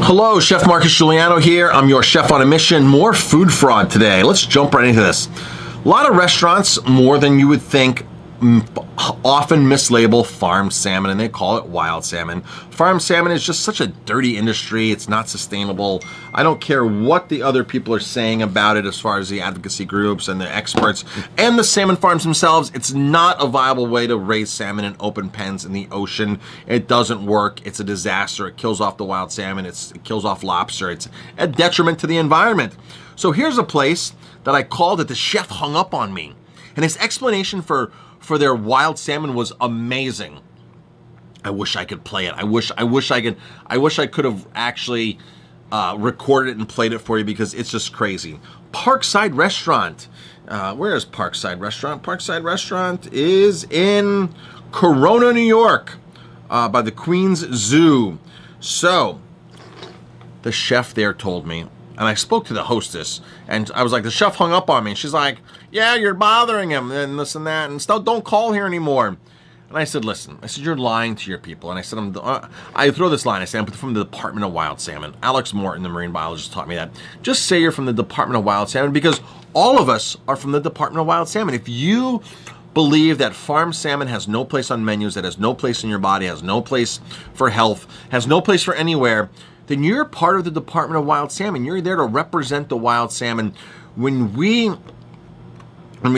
Hello, Chef Marcus Guiliano here. I'm your chef on a mission. More food fraud today. Let's jump right into this. A lot of restaurants, more than you would think, often mislabel farmed salmon and they call it wild salmon. Farmed salmon is just such a dirty industry. It's not sustainable. I don't care what the other people are saying about it as far as the advocacy groups and the experts and the salmon farms themselves. It's not a viable way to raise salmon in open pens in the ocean. It doesn't work. It's a disaster. It kills off the wild salmon. It kills off lobster. It's a detriment to the environment. So here's a place that I called that the chef hung up on me. And his explanation for their wild salmon was amazing. I wish I could play it. I wish I could have actually recorded it and played it for you because it's just crazy. Parkside Restaurant. Where is Parkside Restaurant? Parkside Restaurant is in Corona, New York, by the Queens Zoo. So the chef there told me, and I spoke to the hostess, and I was like, the chef hung up on me. And she's like, yeah, you're bothering him, and this and that, and stuff. Don't call here anymore. And I said, listen, I said, you're lying to your people. And I said, I throw this line. I said, I'm from the Department of Wild Salmon. Alex Morton, the marine biologist, taught me that. Just say you're from the Department of Wild Salmon because all of us are from the Department of Wild Salmon. If you believe that farmed salmon has no place on menus, that has no place in your body, has no place for health, has no place for anywhere, then you're part of the Department of Wild Salmon. You're there to represent the wild salmon. When we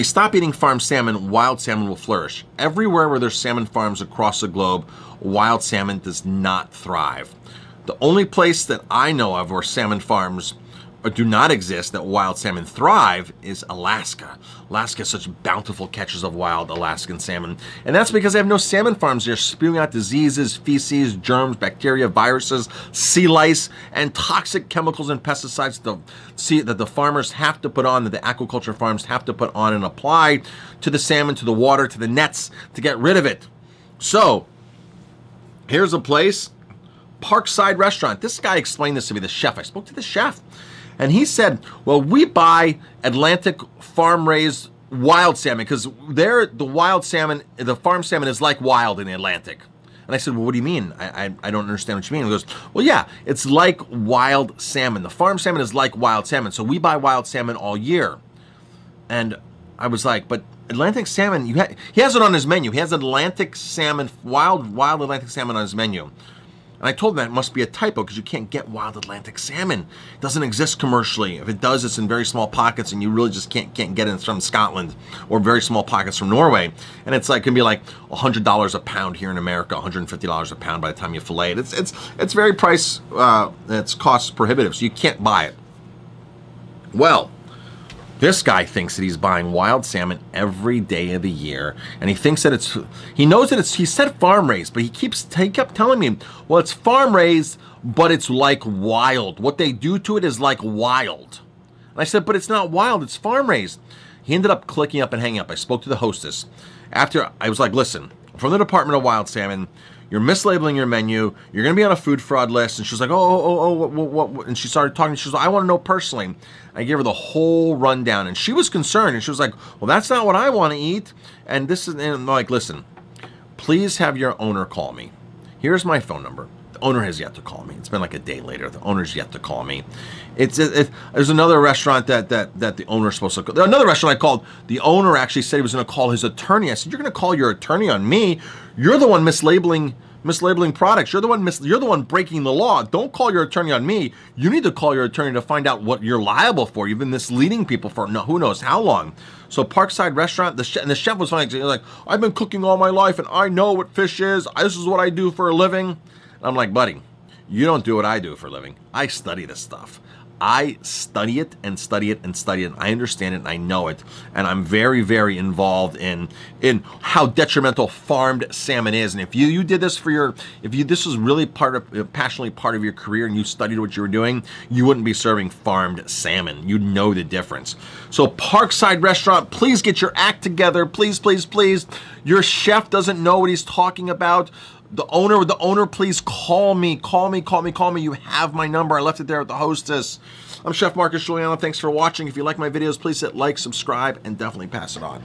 stop eating farmed salmon, wild salmon will flourish. Everywhere where there's salmon farms across the globe, wild salmon does not thrive. The only place that I know of where salmon farms do not exist, that wild salmon thrive, is Alaska. Alaska has such bountiful catches of wild Alaskan salmon. And that's because they have no salmon farms. They're spewing out diseases, feces, germs, bacteria, viruses, sea lice, and toxic chemicals and pesticides that the farmers have to put on, that the aquaculture farms have to put on and apply to the salmon, to the water, to the nets to get rid of it. So here's a place, Parkside Restaurant. This guy explained this to me, the chef. I spoke to the chef. And he said, well, we buy Atlantic farm-raised wild salmon because the wild salmon, the farm salmon is like wild in the Atlantic. And I said, well, what do you mean? I don't understand what you mean. He goes, well, yeah, it's like wild salmon. The farm salmon is like wild salmon. So we buy wild salmon all year. And I was like, but Atlantic salmon, he has it on his menu. He has Atlantic salmon, wild Atlantic salmon on his menu. And I told him that it must be a typo because you can't get wild Atlantic salmon. It doesn't exist commercially. If it does, it's in very small pockets and you really just can't get it. It's from Scotland or very small pockets from Norway. And it's like, can be like $100 a pound here in America, $150 a pound by the time you fillet it. It's very it's cost prohibitive, so you can't buy it. Well, this guy thinks that he's buying wild salmon every day of the year, and he thinks that he knows that he said farm raised, but he kept telling me, well, it's farm raised, but it's like wild. What they do to it is like wild. And I said, but it's not wild, it's farm raised. He ended up clicking up and hanging up. I spoke to the hostess. After I was like, listen, from the Department of Wild Salmon, you're mislabeling your menu. You're going to be on a food fraud list. And she was like, what? And she started talking. She was like, I want to know personally. I gave her the whole rundown. And she was concerned. And she was like, well, that's not what I want to eat. And I'm like, listen, please have your owner call me. Here's my phone number. The owner has yet to call me. It's been like a day later. The owner's yet to call me. There's another restaurant that the owner's supposed to call. Another restaurant I called, the owner actually said he was going to call his attorney. I said, you're going to call your attorney on me? You're the one mislabeling products. You're the one breaking the law. Don't call your attorney on me. You need to call your attorney to find out what you're liable for. You've been misleading people for who knows how long. So Parkside Restaurant, the chef was like, I've been cooking all my life and I know what fish is. This is what I do for a living. I'm like, buddy, you don't do what I do for a living. I study this stuff. I study it and study it and study it. And I understand it and I know it. And I'm very, very involved in how detrimental farmed salmon is. And if you did this this was really passionately part of your career and you studied what you were doing, you wouldn't be serving farmed salmon. You'd know the difference. So Parkside Restaurant, please get your act together. Please, please, please. Your chef doesn't know what he's talking about. The owner, please call me. You have my number. I left it there with the hostess. I'm Chef Marcus Guiliano. Thanks for watching. If you like my videos, please hit like, subscribe, and definitely pass it on.